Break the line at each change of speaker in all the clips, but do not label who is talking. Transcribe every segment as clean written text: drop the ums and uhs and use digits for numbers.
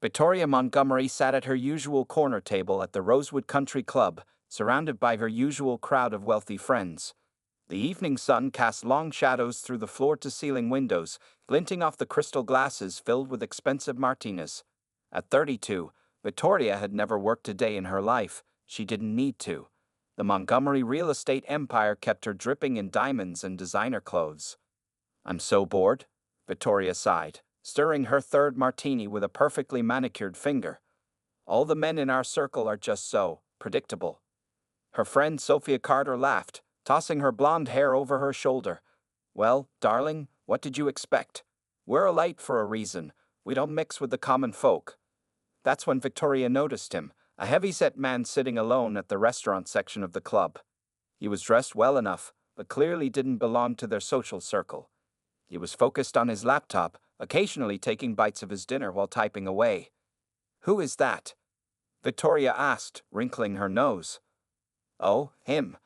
Victoria Montgomery sat at her usual corner table at the Rosewood Country Club, surrounded by her usual crowd of wealthy friends. The evening sun cast long shadows through the floor-to-ceiling windows, glinting off the crystal glasses filled with expensive martinis. At 32, Victoria had never worked a day in her life. She didn't need to. The Montgomery real estate empire kept her dripping in diamonds and designer clothes. "I'm so bored," Victoria sighed, stirring her third martini with a perfectly manicured finger. "All the men in our circle are just so predictable." Her friend Sophia Carter laughed, tossing her blonde hair over her shoulder. "Well, darling, what did you expect? We're a light for a reason. We don't mix with the common folk." That's when Victoria noticed him, a heavy-set man sitting alone at the restaurant section of the club. He was dressed well enough, but clearly didn't belong to their social circle. He was focused on his laptop, occasionally taking bites of his dinner while typing away. "Who is that?" Victoria asked, wrinkling her nose. "Oh, him."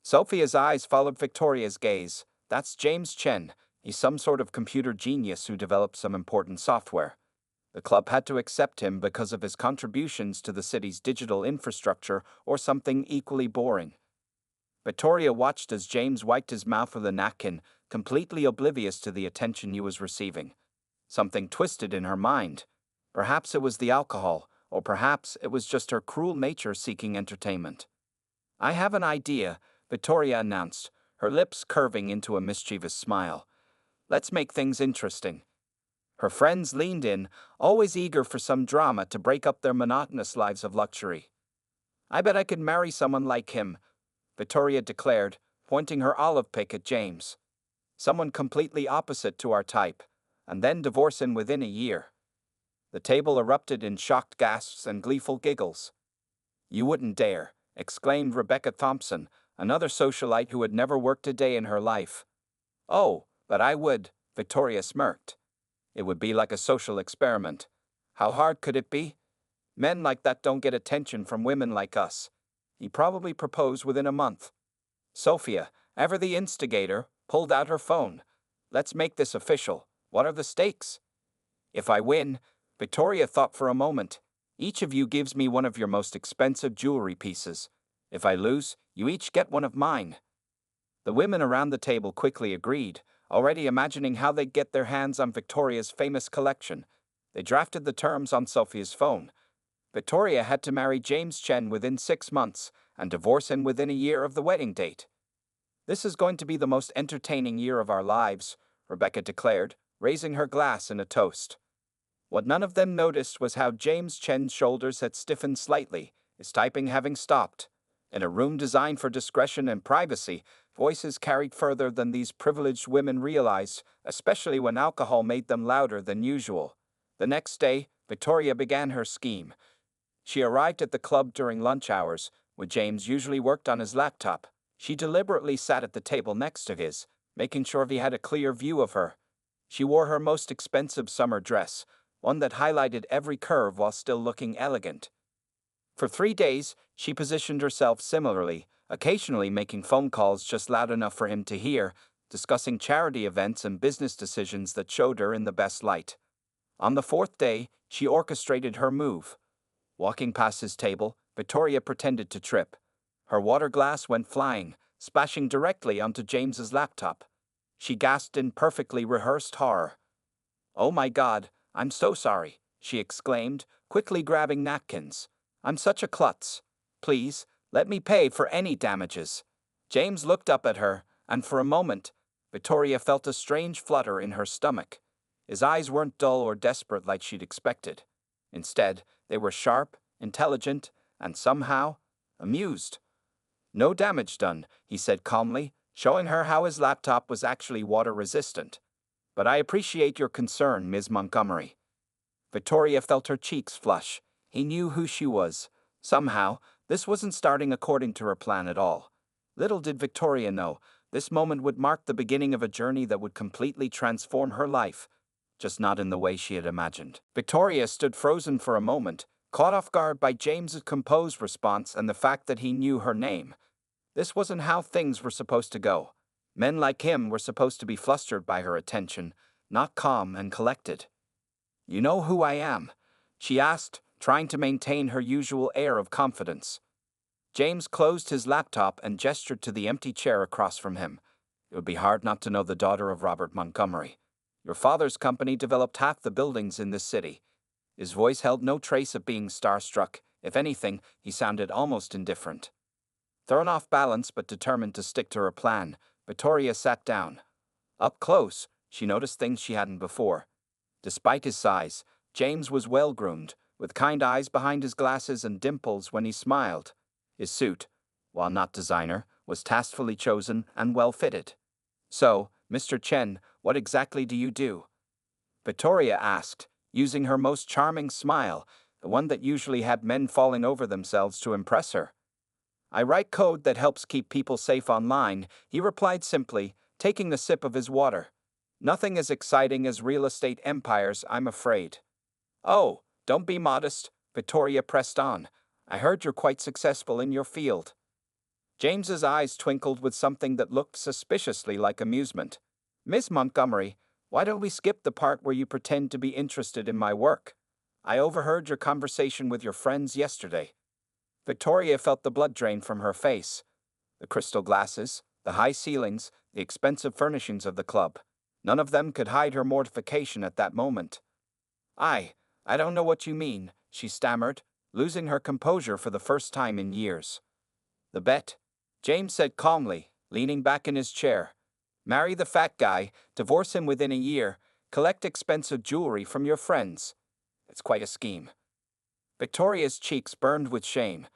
Sophia's eyes followed Victoria's gaze. "That's James Chen. He's some sort of computer genius who developed some important software. The club had to accept him because of his contributions to the city's digital infrastructure or something equally boring." Victoria watched as James wiped his mouth with a napkin, completely oblivious to the attention he was receiving. Something twisted in her mind. Perhaps it was the alcohol, or perhaps it was just her cruel nature seeking entertainment. "I have an idea," Victoria announced, her lips curving into a mischievous smile. "Let's make things interesting." Her friends leaned in, always eager for some drama to break up their monotonous lives of luxury. "I bet I could marry someone like him," Victoria declared, pointing her olive pick at James. "Someone completely opposite to our type, and then divorce him within a year." The table erupted in shocked gasps and gleeful giggles. "You wouldn't dare," exclaimed Rebecca Thompson, another socialite who had never worked a day in her life. "Oh, but I would," Victoria smirked. "It would be like a social experiment. How hard could it be? Men like that don't get attention from women like us. He probably proposed within a month." Sophia, ever the instigator, pulled out her phone. "Let's make this official. What are the stakes?" "If I win," Victoria thought for a moment, "each of you gives me one of your most expensive jewelry pieces. If I lose, you each get one of mine." The women around the table quickly agreed, already imagining how they'd get their hands on Victoria's famous collection. They drafted the terms on Sophia's phone. Victoria had to marry James Chen within 6 months and divorce him within a year of the wedding date. "This is going to be the most entertaining year of our lives," Rebecca declared, raising her glass in a toast. What none of them noticed was how James Chen's shoulders had stiffened slightly, his typing having stopped. In a room designed for discretion and privacy, voices carried further than these privileged women realized, especially when alcohol made them louder than usual. The next day, Victoria began her scheme. She arrived at the club during lunch hours, where James usually worked on his laptop. She deliberately sat at the table next to his, making sure he had a clear view of her. She wore her most expensive summer dress, one that highlighted every curve while still looking elegant. For 3 days, she positioned herself similarly, occasionally making phone calls just loud enough for him to hear, discussing charity events and business decisions that showed her in the best light. On the 4th day, she orchestrated her move. Walking past his table, Victoria pretended to trip. Her water glass went flying, splashing directly onto James's laptop. She gasped in perfectly rehearsed horror. "Oh my God, I'm so sorry," she exclaimed, quickly grabbing napkins. "I'm such a klutz. Please, let me pay for any damages." James looked up at her, and for a moment, Victoria felt a strange flutter in her stomach. His eyes weren't dull or desperate like she'd expected. Instead, they were sharp, intelligent, and somehow amused. "No damage done," he said calmly, showing her how his laptop was actually water-resistant. "But I appreciate your concern, Ms. Montgomery." Victoria felt her cheeks flush. He knew who she was. Somehow, this wasn't starting according to her plan at all. Little did Victoria know, this moment would mark the beginning of a journey that would completely transform her life, just not in the way she had imagined. Victoria stood frozen for a moment, caught off guard by James's composed response and the fact that he knew her name. This wasn't how things were supposed to go. Men like him were supposed to be flustered by her attention, not calm and collected. "You know who I am," she asked, trying to maintain her usual air of confidence. James closed his laptop and gestured to the empty chair across from him. It would be hard not to know the daughter of Robert Montgomery. Your father's company developed half the buildings in this city. His voice held no trace of being starstruck. If anything, he sounded almost indifferent. Thrown off balance but determined to stick to her plan, Victoria sat down. Up close, she noticed things she hadn't before. Despite his size, James was well-groomed, with kind eyes behind his glasses and dimples when he smiled. His suit, while not designer, was tastefully chosen and well-fitted. "So, Mr. Chen, what exactly do you do?" Victoria asked, using her most charming smile, the one that usually had men falling over themselves to impress her. "I write code that helps keep people safe online," he replied simply, taking a sip of his water. "Nothing as exciting as real estate empires, I'm afraid." "Oh, don't be modest," Victoria pressed on. "I heard you're quite successful in your field." James's eyes twinkled with something that looked suspiciously like amusement. "Miss Montgomery, why don't we skip the part where you pretend to be interested in my work? I overheard your conversation with your friends yesterday." Victoria felt the blood drain from her face. The crystal glasses, the high ceilings, the expensive furnishings of the club. None of them could hide her mortification at that moment. I don't know what you mean," she stammered, losing her composure for the first time in years. "The bet," James said calmly, leaning back in his chair. "Marry the fat guy, divorce him within a year, collect expensive jewelry from your friends. It's quite a scheme." Victoria's cheeks burned with shame.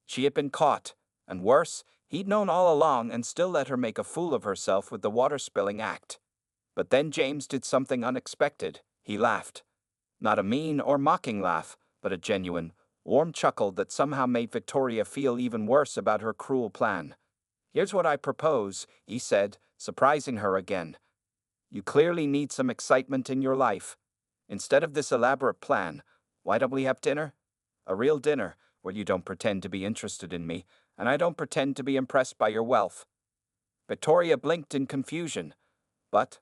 She had been caught, and worse, he'd known all along and still let her make a fool of herself with the water-spilling act. But then James did something unexpected. He laughed. Not a mean or mocking laugh, but a genuine, warm chuckle that somehow made Victoria feel even worse about her cruel plan. "Here's what I propose," he said, surprising her again. "You clearly need some excitement in your life. Instead of this elaborate plan, why don't we have dinner? A real dinner, where you don't pretend to be interested in me, and I don't pretend to be impressed by your wealth." Victoria blinked in confusion. "But,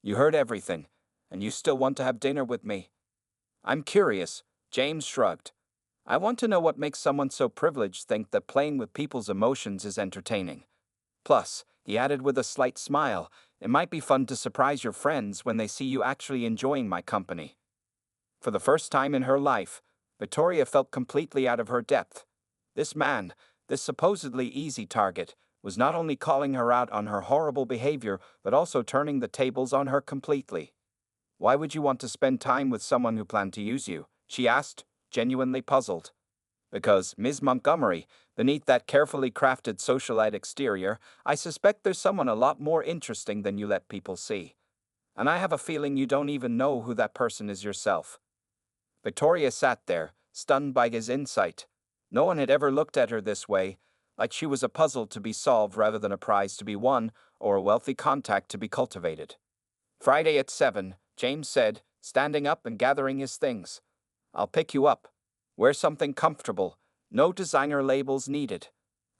you heard everything, and you still want to have dinner with me?" "I'm curious," James shrugged. "I want to know what makes someone so privileged think that playing with people's emotions is entertaining. Plus," he added with a slight smile, "it might be fun to surprise your friends when they see you actually enjoying my company." For the first time in her life, Victoria felt completely out of her depth. This man, this supposedly easy target, was not only calling her out on her horrible behavior, but also turning the tables on her completely. "Why would you want to spend time with someone who planned to use you?" she asked, genuinely puzzled. "Because, Ms. Montgomery, beneath that carefully crafted socialite exterior, I suspect there's someone a lot more interesting than you let people see. And I have a feeling you don't even know who that person is yourself." Victoria sat there, stunned by his insight. No one had ever looked at her this way, like she was a puzzle to be solved rather than a prize to be won, or a wealthy contact to be cultivated. "Friday at 7, James said, standing up and gathering his things. "I'll pick you up. Wear something comfortable. No designer labels needed."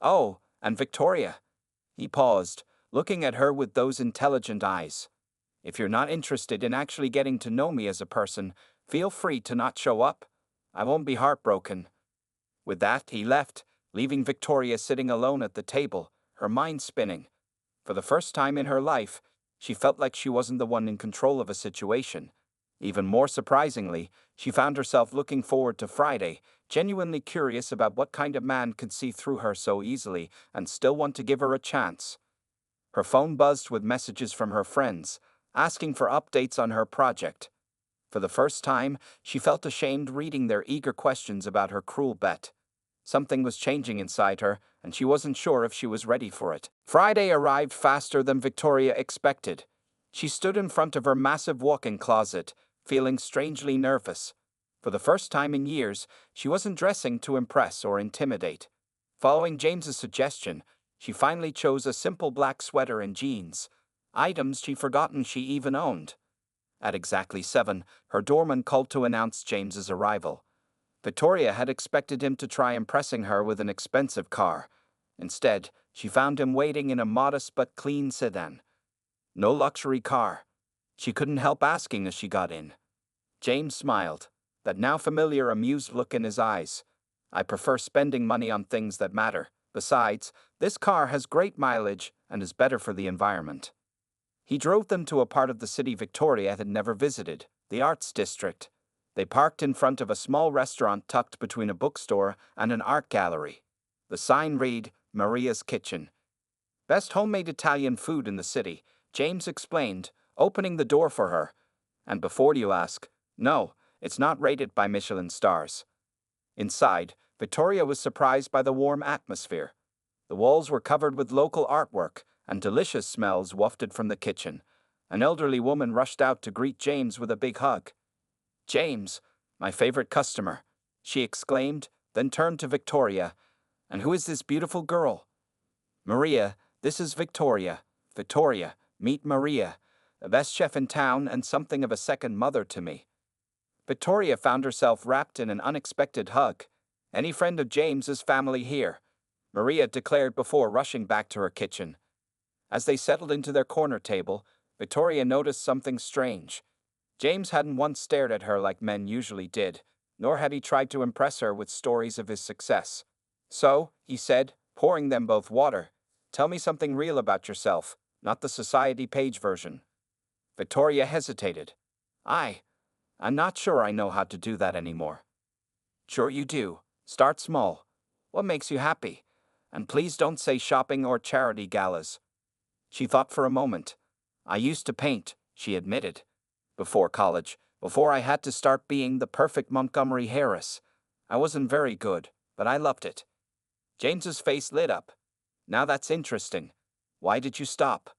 "Oh, and Victoria." He paused, looking at her with those intelligent eyes. "If you're not interested in actually getting to know me as a person, feel free to not show up. I won't be heartbroken." With that, he left, leaving Victoria sitting alone at the table, her mind spinning. For the first time in her life, she felt like she wasn't the one in control of a situation. Even more surprisingly, she found herself looking forward to Friday, genuinely curious about what kind of man could see through her so easily and still want to give her a chance. Her phone buzzed with messages from her friends, asking for updates on her project. For the first time, she felt ashamed reading their eager questions about her cruel bet. Something was changing inside her, and she wasn't sure if she was ready for it. Friday arrived faster than Victoria expected. She stood in front of her massive walk-in closet, feeling strangely nervous. For the first time in years, she wasn't dressing to impress or intimidate. Following James's suggestion, she finally chose a simple black sweater and jeans, items she'd forgotten she even owned. At exactly 7, her doorman called to announce James's arrival. Victoria had expected him to try impressing her with an expensive car. Instead, she found him waiting in a modest but clean sedan. No luxury car. She couldn't help asking as she got in, James smiled, that now familiar amused look in his eyes. I prefer spending money on things that matter. Besides, this car has great mileage and is better for the environment. He drove them to a part of the city Victoria had never visited, the Arts District. They parked in front of a small restaurant tucked between a bookstore and an art gallery. The sign read, Maria's Kitchen. Best homemade Italian food in the city, James explained, opening the door for her. And before you ask, no, it's not rated by Michelin stars. Inside, Victoria was surprised by the warm atmosphere. The walls were covered with local artwork, and delicious smells wafted from the kitchen. An elderly woman rushed out to greet James with a big hug. James, my favorite customer, she exclaimed, then turned to Victoria. And who is this beautiful girl? Maria, this is Victoria. Victoria, meet Maria, the best chef in town and something of a second mother to me. Victoria found herself wrapped in an unexpected hug. Any friend of James's family here, Maria declared before rushing back to her kitchen. As they settled into their corner table, Victoria noticed something strange. James hadn't once stared at her like men usually did, nor had he tried to impress her with stories of his success. So, he said, pouring them both water, tell me something real about yourself, not the society page version. Victoria hesitated. I'm not sure I know how to do that anymore. Sure you do. Start small. What makes you happy? And please don't say shopping or charity galas. She thought for a moment. I used to paint, she admitted. Before college, before I had to start being the perfect Montgomery Harris. I wasn't very good, but I loved it. James's face lit up. Now that's interesting. Why did you stop?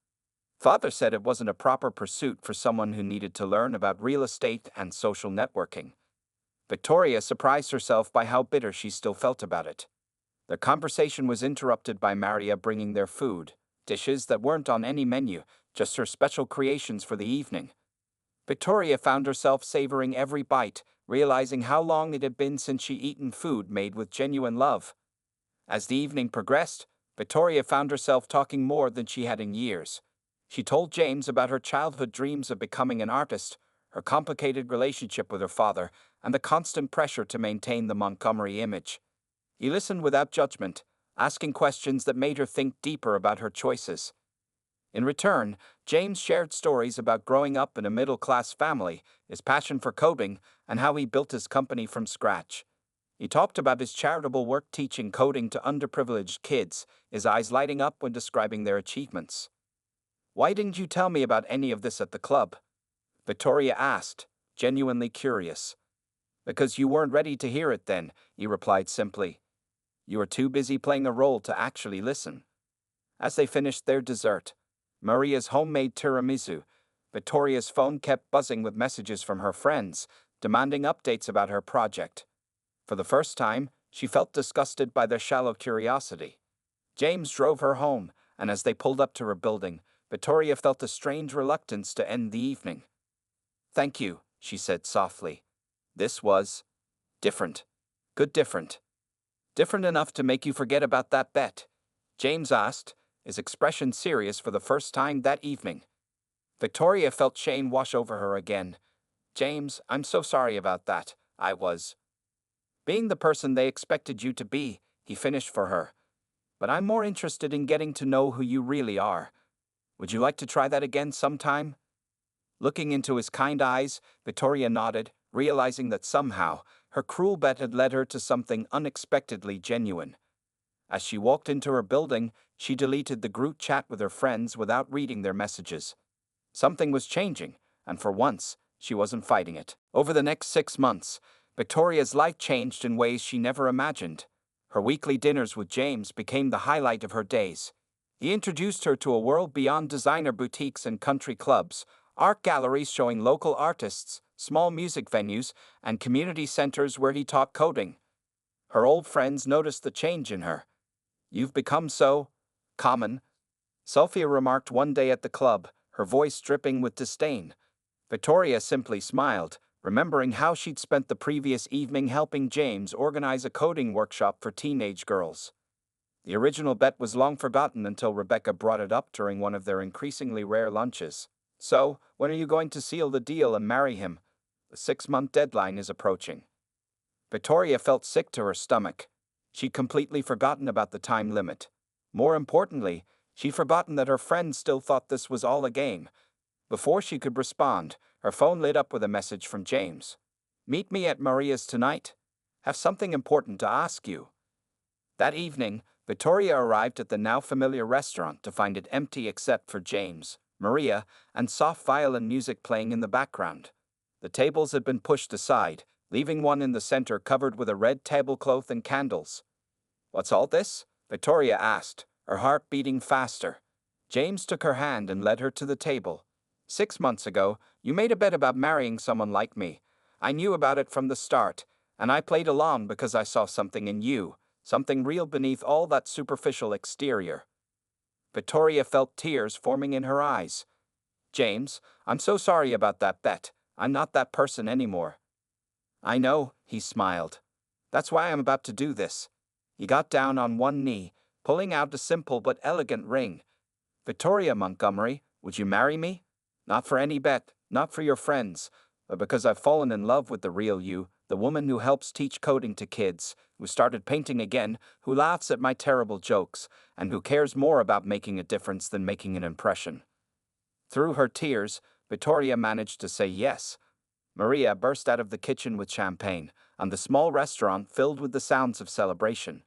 Father said it wasn't a proper pursuit for someone who needed to learn about real estate and social networking. Victoria surprised herself by how bitter she still felt about it. Their conversation was interrupted by Maria bringing their food, dishes that weren't on any menu, just her special creations for the evening. Victoria found herself savoring every bite, realizing how long it had been since she'd eaten food made with genuine love. As the evening progressed, Victoria found herself talking more than she had in years. She told James about her childhood dreams of becoming an artist, her complicated relationship with her father, and the constant pressure to maintain the Montgomery image. He listened without judgment, asking questions that made her think deeper about her choices. In return, James shared stories about growing up in a middle-class family, his passion for coding, and how he built his company from scratch. He talked about his charitable work teaching coding to underprivileged kids, his eyes lighting up when describing their achievements. Why didn't you tell me about any of this at the club? Victoria asked, genuinely curious. Because you weren't ready to hear it then, he replied simply. You were too busy playing a role to actually listen. As they finished their dessert, Maria's homemade tiramisu, Victoria's phone kept buzzing with messages from her friends, demanding updates about her project. For the first time, she felt disgusted by their shallow curiosity. James drove her home, and as they pulled up to her building, Victoria felt a strange reluctance to end the evening. Thank you, she said softly. This was different. Good different. Different enough to make you forget about that bet? James asked, his expression serious for the first time that evening. Victoria felt shame wash over her again. James, I'm so sorry about that. I was being the person they expected you to be, he finished for her. But I'm more interested in getting to know who you really are. Would you like to try that again sometime? Looking into his kind eyes, Victoria nodded, realizing that somehow, her cruel bet had led her to something unexpectedly genuine. As she walked into her building, she deleted the group chat with her friends without reading their messages. Something was changing, and for once, she wasn't fighting it. Over the next 6 months, Victoria's life changed in ways she never imagined. Her weekly dinners with James became the highlight of her days. He introduced her to a world beyond designer boutiques and country clubs, art galleries showing local artists, small music venues, and community centers where he taught coding. Her old friends noticed the change in her. You've become so common, Sophia remarked one day at the club, her voice dripping with disdain. Victoria simply smiled, remembering how she'd spent the previous evening helping James organize a coding workshop for teenage girls. The original bet was long forgotten until Rebecca brought it up during one of their increasingly rare lunches. So, when are you going to seal the deal and marry him? The 6-month deadline is approaching. Victoria felt sick to her stomach. She'd completely forgotten about the time limit. More importantly, she'd forgotten that her friends still thought this was all a game. Before she could respond, her phone lit up with a message from James. "Meet me at Maria's tonight. Have something important to ask you." That evening, Victoria arrived at the now familiar restaurant to find it empty except for James, Maria, and soft violin music playing in the background. The tables had been pushed aside, leaving one in the center covered with a red tablecloth and candles. "What's all this?" Victoria asked, her heart beating faster. James took her hand and led her to the table. "6 months ago, you made a bet about marrying someone like me. I knew about it from the start, and I played along because I saw something in you, something real beneath all that superficial exterior." Victoria felt tears forming in her eyes. "James, I'm so sorry about that bet. I'm not that person anymore." "I know," he smiled. "That's why I'm about to do this." He got down on one knee, pulling out a simple but elegant ring. "Victoria Montgomery, would you marry me? Not for any bet, not for your friends, but because I've fallen in love with the real you, the woman who helps teach coding to kids, who started painting again, who laughs at my terrible jokes, and who cares more about making a difference than making an impression." Through her tears, Victoria managed to say yes. Maria burst out of the kitchen with champagne, and the small restaurant filled with the sounds of celebration.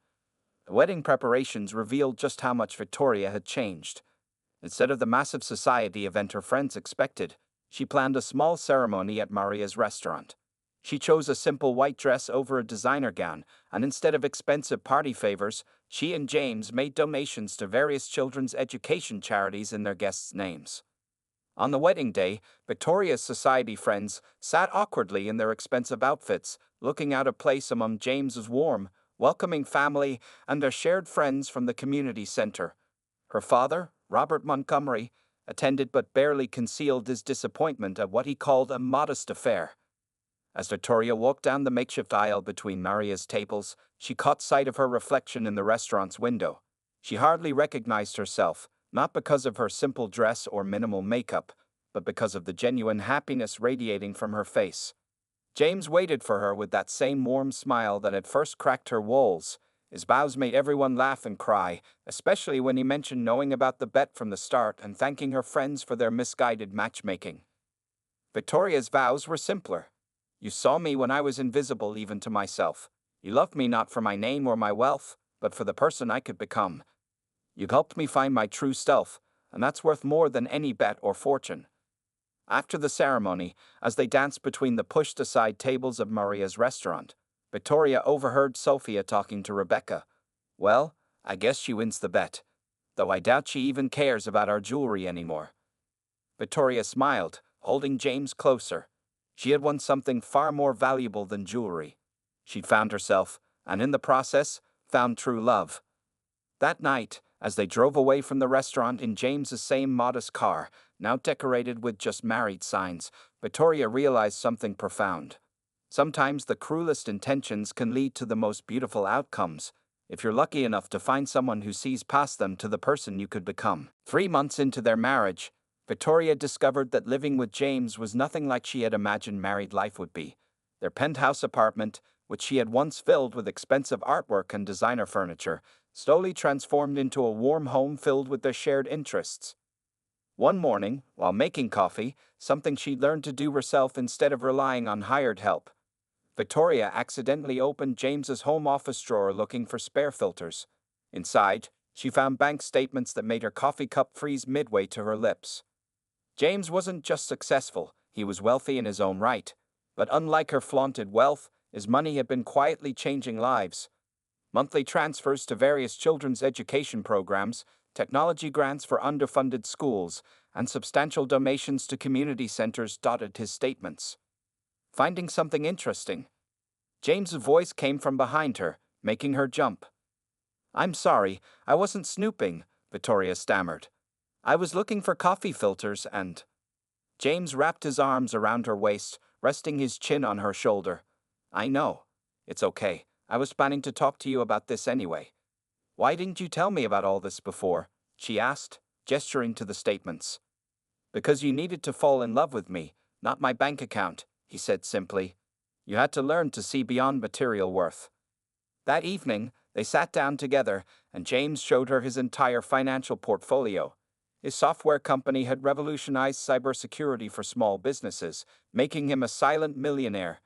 The wedding preparations revealed just how much Victoria had changed. Instead of the massive society event her friends expected, she planned a small ceremony at Maria's restaurant. She chose a simple white dress over a designer gown, and instead of expensive party favors, she and James made donations to various children's education charities in their guests' names. On the wedding day, Victoria's society friends sat awkwardly in their expensive outfits, looking out of place among James's warm, welcoming family and their shared friends from the community center. Her father, Robert Montgomery, attended but barely concealed his disappointment at what he called a modest affair. As Victoria walked down the makeshift aisle between Maria's tables, she caught sight of her reflection in the restaurant's window. She hardly recognized herself, not because of her simple dress or minimal makeup, but because of the genuine happiness radiating from her face. James waited for her with that same warm smile that had first cracked her walls. His bows made everyone laugh and cry, especially when he mentioned knowing about the bet from the start and thanking her friends for their misguided matchmaking. Victoria's vows were simpler. "You saw me when I was invisible even to myself. You loved me not for my name or my wealth, but for the person I could become. You helped me find my true self, and that's worth more than any bet or fortune." After the ceremony, as they danced between the pushed-aside tables of Maria's restaurant, Victoria overheard Sophia talking to Rebecca. "Well, I guess she wins the bet, though I doubt she even cares about our jewelry anymore." Victoria smiled, holding James closer. She had won something far more valuable than jewelry. She'd found herself, and in the process, found true love. That night, as they drove away from the restaurant in James's same modest car, now decorated with just married signs, Victoria realized something profound. Sometimes the cruelest intentions can lead to the most beautiful outcomes, if you're lucky enough to find someone who sees past them to the person you could become. 3 months into their marriage, Victoria discovered that living with James was nothing like she had imagined married life would be. Their penthouse apartment, which she had once filled with expensive artwork and designer furniture, slowly transformed into a warm home filled with their shared interests. One morning, while making coffee, something she'd learned to do herself instead of relying on hired help, Victoria accidentally opened James's home office drawer looking for spare filters. Inside, she found bank statements that made her coffee cup freeze midway to her lips. James wasn't just successful, he was wealthy in his own right. But unlike her flaunted wealth, his money had been quietly changing lives. Monthly transfers to various children's education programs, technology grants for underfunded schools, and substantial donations to community centers dotted his statements. Finding something interesting, James's voice came from behind her, making her jump. "I'm sorry, I wasn't snooping," Victoria stammered. "I was looking for coffee filters and—" James wrapped his arms around her waist, resting his chin on her shoulder. "I know. It's okay. I was planning to talk to you about this anyway." "Why didn't you tell me about all this before?" she asked, gesturing to the statements. "Because you needed to fall in love with me, not my bank account," he said simply. You had to learn to see beyond material worth. That evening, they sat down together, and James showed her his entire financial portfolio. His software company had revolutionized cybersecurity for small businesses, making him a silent millionaire.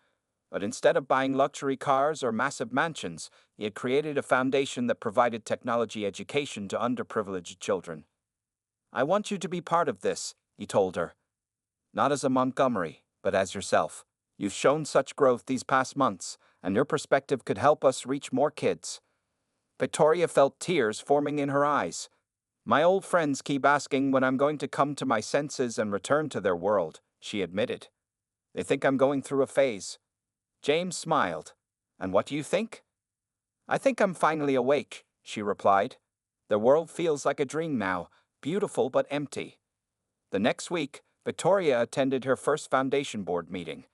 But instead of buying luxury cars or massive mansions, he had created a foundation that provided technology education to underprivileged children. I want you to be part of this, he told her. Not as a Montgomery, but as yourself. You've shown such growth these past months, and your perspective could help us reach more kids. Victoria felt tears forming in her eyes. My old friends keep asking when I'm going to come to my senses and return to their world, she admitted. They think I'm going through a phase. James smiled. And what do you think? I think I'm finally awake, she replied. The world feels like a dream now, beautiful but empty. The next week, Victoria attended her first foundation board meeting.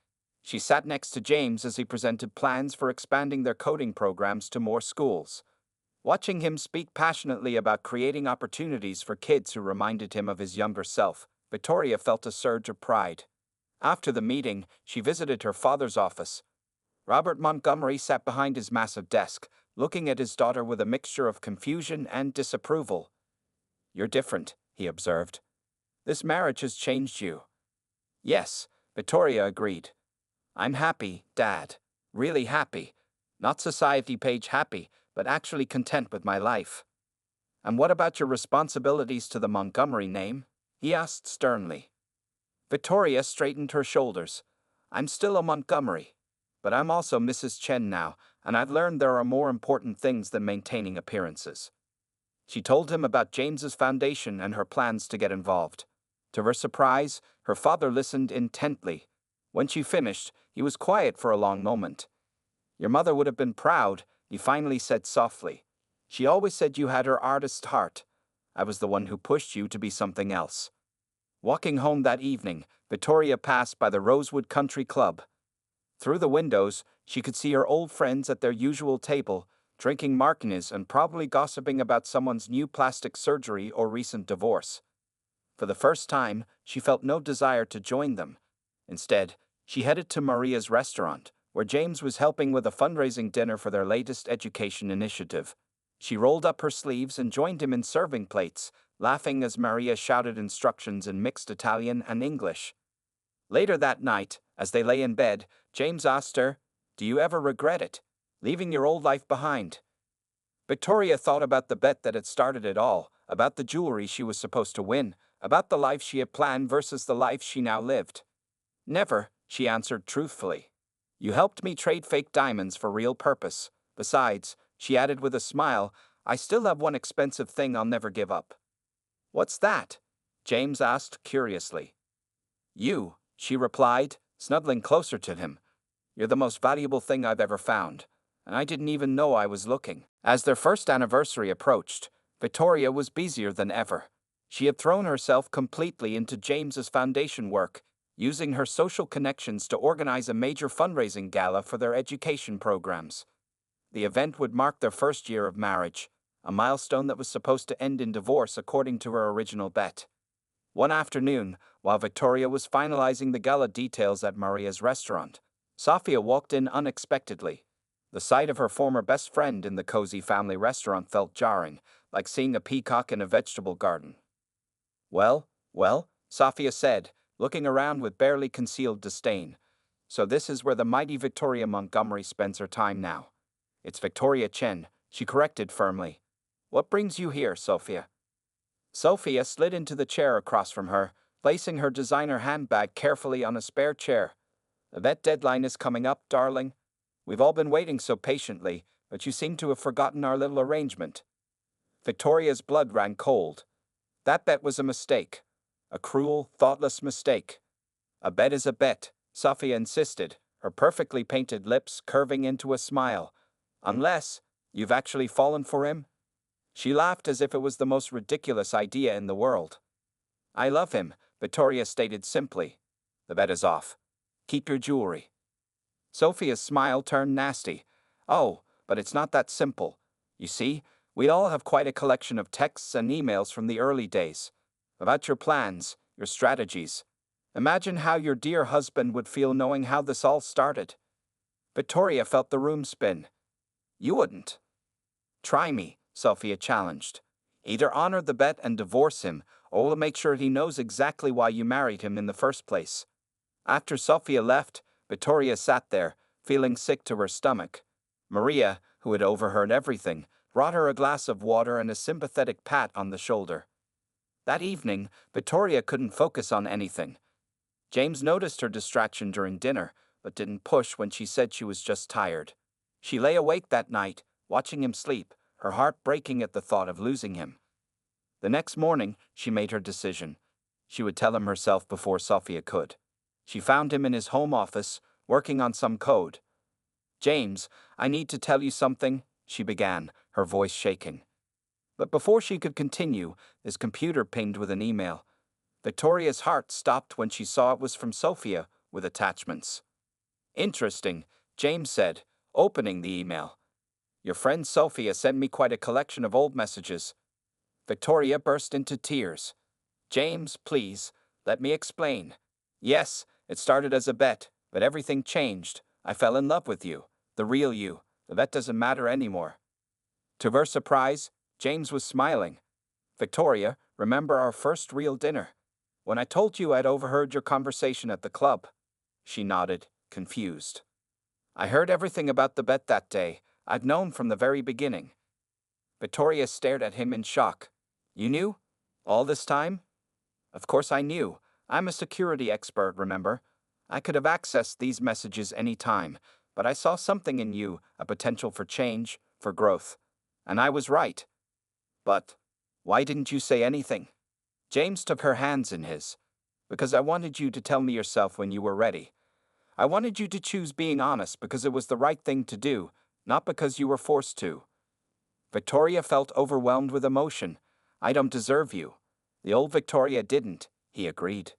She sat next to James as he presented plans for expanding their coding programs to more schools. Watching him speak passionately about creating opportunities for kids who reminded him of his younger self, Victoria felt a surge of pride. After the meeting, she visited her father's office. Robert Montgomery sat behind his massive desk, looking at his daughter with a mixture of confusion and disapproval. You're different, he observed. This marriage has changed you. Yes, Victoria agreed. I'm happy, Dad. Really happy. Not society page happy, but actually content with my life. And what about your responsibilities to the Montgomery name? He asked sternly. Victoria straightened her shoulders. I'm still a Montgomery, but I'm also Mrs. Chen now, and I've learned there are more important things than maintaining appearances. She told him about James's foundation and her plans to get involved. To her surprise, her father listened intently. When she finished, he was quiet for a long moment. Your mother would have been proud, he finally said softly. She always said you had her artist's heart. I was the one who pushed you to be something else. Walking home that evening, Victoria passed by the Rosewood Country Club. Through the windows, she could see her old friends at their usual table, drinking martinis and probably gossiping about someone's new plastic surgery or recent divorce. For the first time, she felt no desire to join them. Instead, she headed to Maria's restaurant, where James was helping with a fundraising dinner for their latest education initiative. She rolled up her sleeves and joined him in serving plates, laughing as Maria shouted instructions in mixed Italian and English. Later that night, as they lay in bed, James asked her, Do you ever regret it, leaving your old life behind? Victoria thought about the bet that had started it all, about the jewelry she was supposed to win, about the life she had planned versus the life she now lived. Never, she answered truthfully. You helped me trade fake diamonds for real purpose. Besides, she added with a smile, I still have one expensive thing I'll never give up. What's that? James asked curiously. You, she replied, snuggling closer to him. You're the most valuable thing I've ever found, and I didn't even know I was looking. As their first anniversary approached, Victoria was busier than ever. She had thrown herself completely into James's foundation work, using her social connections to organize a major fundraising gala for their education programs. The event would mark their first year of marriage, a milestone that was supposed to end in divorce according to her original bet. One afternoon, while Victoria was finalizing the gala details at Maria's restaurant, Sofia walked in unexpectedly. The sight of her former best friend in the cozy family restaurant felt jarring, like seeing a peacock in a vegetable garden. Well, Sofia said, looking around with barely concealed disdain. So this is where the mighty Victoria Montgomery spends her time now. It's Victoria Chen, she corrected firmly. What brings you here, Sophia? Sophia slid into the chair across from her, placing her designer handbag carefully on a spare chair. The vet deadline is coming up, darling. We've all been waiting so patiently, but you seem to have forgotten our little arrangement. Victoria's blood ran cold. That bet was a mistake. A cruel, thoughtless mistake. A bet is a bet, Sophia insisted, her perfectly painted lips curving into a smile. Unless you've actually fallen for him? She laughed as if it was the most ridiculous idea in the world. I love him, Victoria stated simply. The bet is off. Keep your jewelry. Sophia's smile turned nasty. Oh, but it's not that simple. You see, we all have quite a collection of texts and emails from the early days. About your plans, your strategies. Imagine how your dear husband would feel knowing how this all started. Victoria felt the room spin. You wouldn't. Try me, Sophia challenged. Either honor the bet and divorce him, or we'll make sure he knows exactly why you married him in the first place. After Sophia left, Victoria sat there, feeling sick to her stomach. Maria, who had overheard everything, brought her a glass of water and a sympathetic pat on the shoulder. That evening, Victoria couldn't focus on anything. James noticed her distraction during dinner, but didn't push when she said she was just tired. She lay awake that night, watching him sleep, her heart breaking at the thought of losing him. The next morning, she made her decision. She would tell him herself before Sophia could. She found him in his home office, working on some code. James, I need to tell you something, she began, her voice shaking. But before she could continue, his computer pinged with an email. Victoria's heart stopped when she saw it was from Sophia, with attachments. Interesting, James said, opening the email. Your friend Sophia sent me quite a collection of old messages. Victoria burst into tears. James, please, let me explain. Yes, it started as a bet, but everything changed. I fell in love with you, the real you. The bet doesn't matter anymore. To her surprise, James was smiling. Victoria, remember our first real dinner? When I told you I'd overheard your conversation at the club. She nodded, confused. I heard everything about the bet that day. I'd known from the very beginning. Victoria stared at him in shock. You knew? All this time? Of course I knew. I'm a security expert, remember? I could have accessed these messages any time, but I saw something in you, a potential for change, for growth. And I was right. But why didn't you say anything? James took her hands in his. Because I wanted you to tell me yourself when you were ready. I wanted you to choose being honest because it was the right thing to do, not because you were forced to. Victoria felt overwhelmed with emotion. I don't deserve you. The old Victoria didn't, he agreed.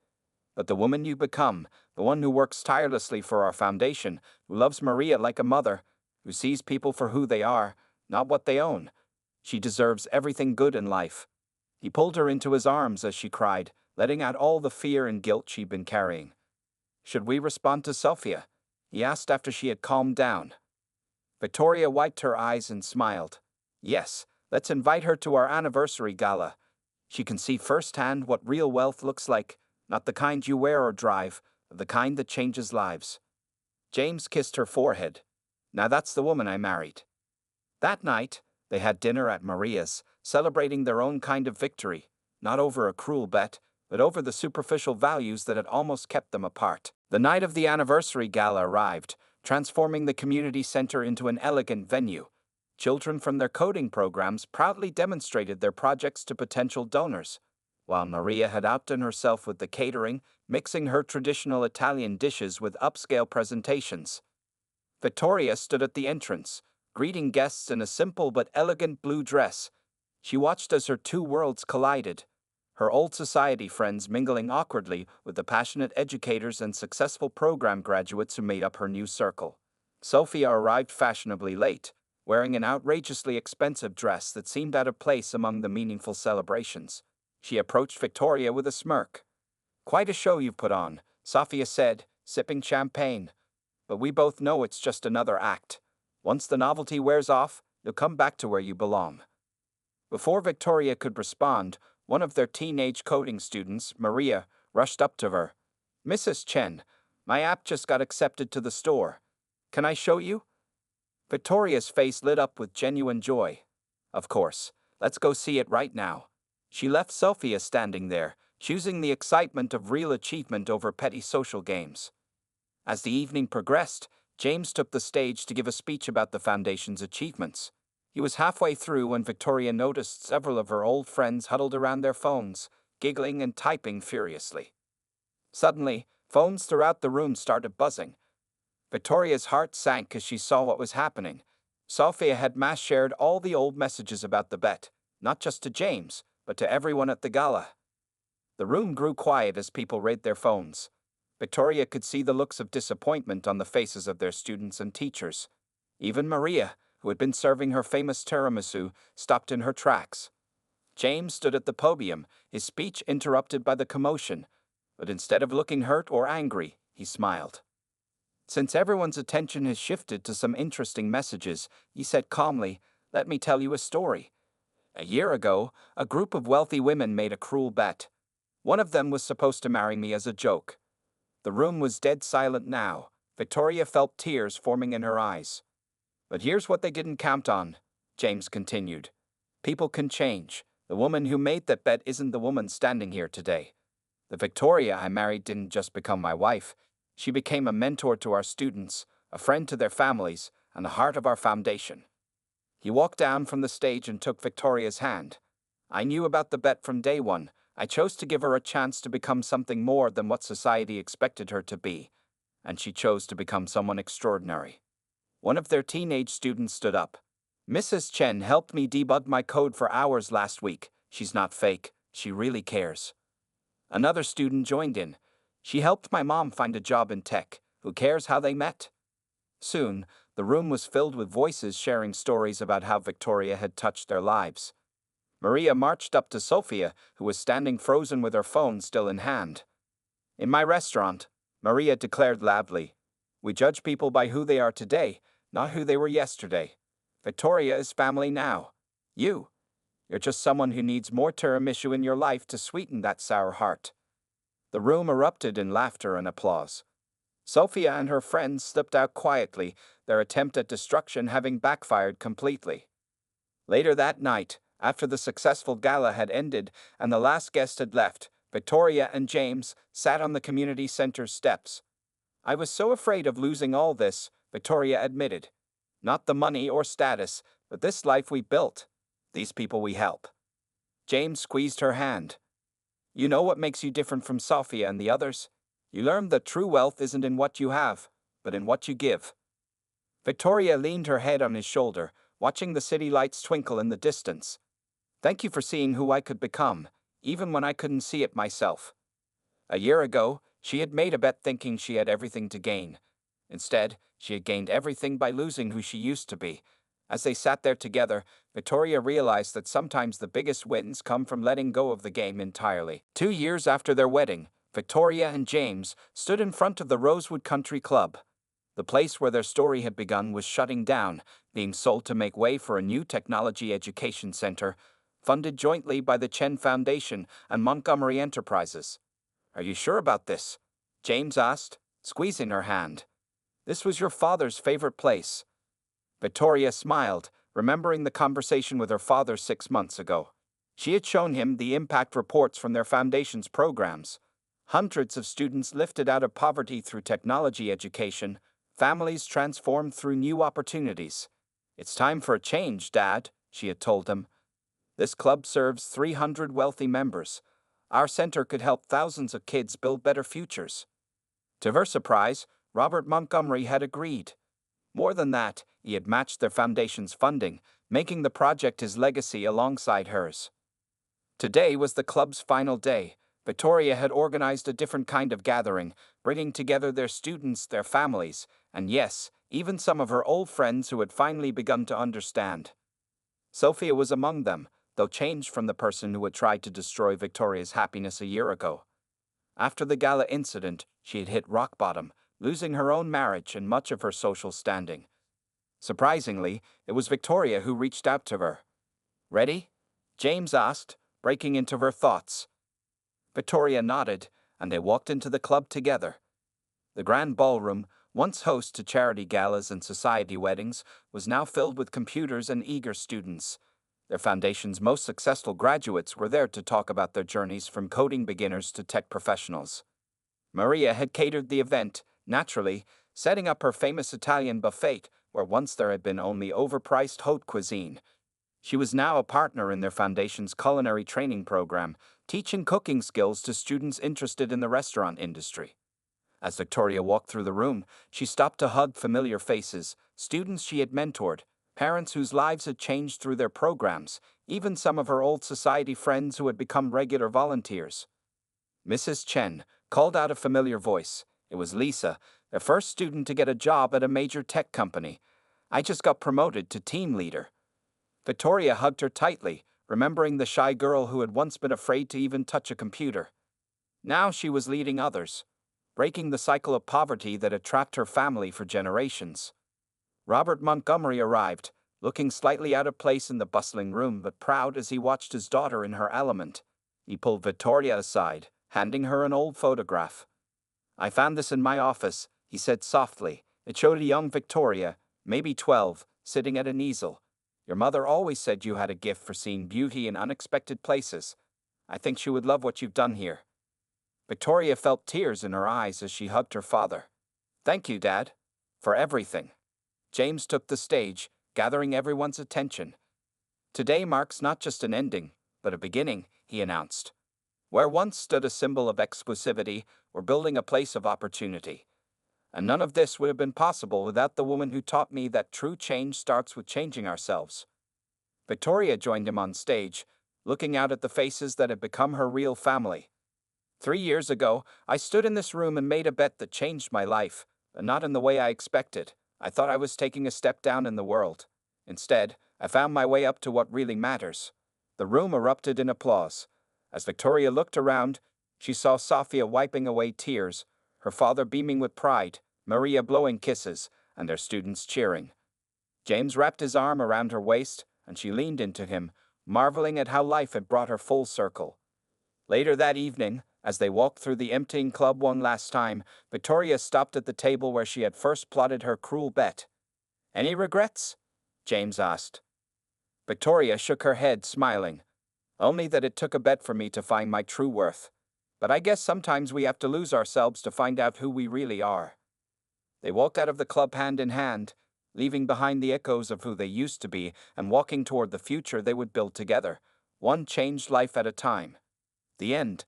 But the woman you become, the one who works tirelessly for our foundation, who loves Maria like a mother, who sees people for who they are, not what they own. She deserves everything good in life. He pulled her into his arms as she cried, letting out all the fear and guilt she'd been carrying. Should we respond to Sophia? He asked after she had calmed down. Victoria wiped her eyes and smiled. Yes, let's invite her to our anniversary gala. She can see firsthand what real wealth looks like, not the kind you wear or drive, but the kind that changes lives. James kissed her forehead. Now that's the woman I married. That night, they had dinner at Maria's, celebrating their own kind of victory, not over a cruel bet, but over the superficial values that had almost kept them apart. The night of the anniversary gala arrived, transforming the community center into an elegant venue. Children from their coding programs proudly demonstrated their projects to potential donors, while Maria had outdone herself with the catering, mixing her traditional Italian dishes with upscale presentations. Victoria stood at the entrance, greeting guests in a simple but elegant blue dress. She watched as her two worlds collided, her old society friends mingling awkwardly with the passionate educators and successful program graduates who made up her new circle. Sophia arrived fashionably late, wearing an outrageously expensive dress that seemed out of place among the meaningful celebrations. She approached Victoria with a smirk. Quite a show you've put on, Sophia said, sipping champagne. But we both know it's just another act. Once the novelty wears off, you'll come back to where you belong. Before Victoria could respond, one of their teenage coding students, Maria, rushed up to her. Mrs. Chen, my app just got accepted to the store. Can I show you? Victoria's face lit up with genuine joy. Of course, let's go see it right now. She left Sophia standing there, choosing the excitement of real achievement over petty social games. As the evening progressed, James took the stage to give a speech about the Foundation's achievements. He was halfway through when Victoria noticed several of her old friends huddled around their phones, giggling and typing furiously. Suddenly, phones throughout the room started buzzing. Victoria's heart sank as she saw what was happening. Sophia had mass shared all the old messages about the bet, not just to James, but to everyone at the gala. The room grew quiet as people read their phones. Victoria could see the looks of disappointment on the faces of their students and teachers. Even Maria, who had been serving her famous tiramisu, stopped in her tracks. James stood at the podium, his speech interrupted by the commotion. but instead of looking hurt or angry, he smiled. Since everyone's attention has shifted to some interesting messages, he said calmly, "Let me tell you a story. A year ago, a group of wealthy women made a cruel bet. One of them was supposed to marry me as a joke." The room was dead silent now. Victoria felt tears forming in her eyes. "But here's what they didn't count on," James continued. "People can change. The woman who made that bet isn't the woman standing here today. The Victoria I married didn't just become my wife. She became a mentor to our students, a friend to their families, and the heart of our foundation." He walked down from the stage and took Victoria's hand. "I knew about the bet from day one. I chose to give her a chance to become something more than what society expected her to be. And she chose to become someone extraordinary." One of their teenage students stood up. "Mrs. Chen helped me debug my code for hours last week. She's not fake. She really cares." Another student joined in. "She helped my mom find a job in tech. Who cares how they met?" Soon, the room was filled with voices sharing stories about how Victoria had touched their lives. Maria marched up to Sophia, who was standing frozen with her phone still in hand. "In my restaurant," Maria declared loudly, "we judge people by who they are today, not who they were yesterday. Victoria is family now. You're just someone who needs more tiramisu in your life to sweeten that sour heart." The room erupted in laughter and applause. Sophia and her friends slipped out quietly, their attempt at destruction having backfired completely. Later that night, after the successful gala had ended and the last guest had left, Victoria and James sat on the community center's steps. "I was so afraid of losing all this," Victoria admitted. "Not the money or status, but this life we built. These people we help." James squeezed her hand. "You know what makes you different from Sophia and the others? You learned that true wealth isn't in what you have, but in what you give." Victoria leaned her head on his shoulder, watching the city lights twinkle in the distance. "Thank you for seeing who I could become, even when I couldn't see it myself." A year ago, she had made a bet thinking she had everything to gain. Instead, she had gained everything by losing who she used to be. As they sat there together, Victoria realized that sometimes the biggest wins come from letting go of the game entirely. 2 years after their wedding, Victoria and James stood in front of the Rosewood Country Club. The place where their story had begun was shutting down, being sold to make way for a new technology education center, funded jointly by the Chen Foundation and Montgomery Enterprises. "Are you sure about this?" James asked, squeezing her hand. "This was your father's favorite place." Victoria smiled, remembering the conversation with her father 6 months ago. She had shown him the impact reports from their foundation's programs. Hundreds of students lifted out of poverty through technology education, families transformed through new opportunities. "It's time for a change, Dad," she had told him. "This club serves 300 wealthy members. Our center could help thousands of kids build better futures." To her surprise, Robert Montgomery had agreed. More than that, he had matched their foundation's funding, making the project his legacy alongside hers. Today was the club's final day. Victoria had organized a different kind of gathering, bringing together their students, their families, and yes, even some of her old friends who had finally begun to understand. Sophia was among them, though changed from the person who had tried to destroy Victoria's happiness a year ago. After the gala incident, she had hit rock bottom, losing her own marriage and much of her social standing. Surprisingly, it was Victoria who reached out to her. "Ready?" James asked, breaking into her thoughts. Victoria nodded, and they walked into the club together. The grand ballroom, once host to charity galas and society weddings, was now filled with computers and eager students. Their foundation's most successful graduates were there to talk about their journeys from coding beginners to tech professionals. Maria had catered the event, naturally, setting up her famous Italian buffet where once there had been only overpriced haute cuisine. She was now a partner in their foundation's culinary training program, teaching cooking skills to students interested in the restaurant industry. As Victoria walked through the room, she stopped to hug familiar faces, students she had mentored, parents whose lives had changed through their programs, even some of her old society friends who had become regular volunteers. Mrs. Chen called out a familiar voice. It was Lisa, the first student to get a job at a major tech company. "I just got promoted to team leader." Victoria hugged her tightly, remembering the shy girl who had once been afraid to even touch a computer. Now she was leading others, breaking the cycle of poverty that had trapped her family for generations. Robert Montgomery arrived, looking slightly out of place in the bustling room but proud as he watched his daughter in her element. He pulled Victoria aside, handing her an old photograph. "I found this in my office," he said softly. It showed a young Victoria, maybe 12, sitting at an easel. "Your mother always said you had a gift for seeing beauty in unexpected places. I think she would love what you've done here." Victoria felt tears in her eyes as she hugged her father. "Thank you, Dad, for everything." James took the stage, gathering everyone's attention. "Today marks not just an ending, but a beginning," he announced. "Where once stood a symbol of exclusivity, we're building a place of opportunity. And none of this would have been possible without the woman who taught me that true change starts with changing ourselves." Victoria joined him on stage, looking out at the faces that had become her real family. "3 years ago, I stood in this room and made a bet that changed my life, but not in the way I expected. I thought I was taking a step down in the world. Instead, I found my way up to what really matters." The room erupted in applause. As Victoria looked around, she saw Sophia wiping away tears, her father beaming with pride, Maria blowing kisses, and their students cheering. James wrapped his arm around her waist, and she leaned into him, marveling at how life had brought her full circle. Later that evening, as they walked through the emptying club one last time, Victoria stopped at the table where she had first plotted her cruel bet. "Any regrets?" James asked. Victoria shook her head, smiling. "Only that it took a bet for me to find my true worth. But I guess sometimes we have to lose ourselves to find out who we really are." They walked out of the club hand in hand, leaving behind the echoes of who they used to be and walking toward the future they would build together, one changed life at a time. The end.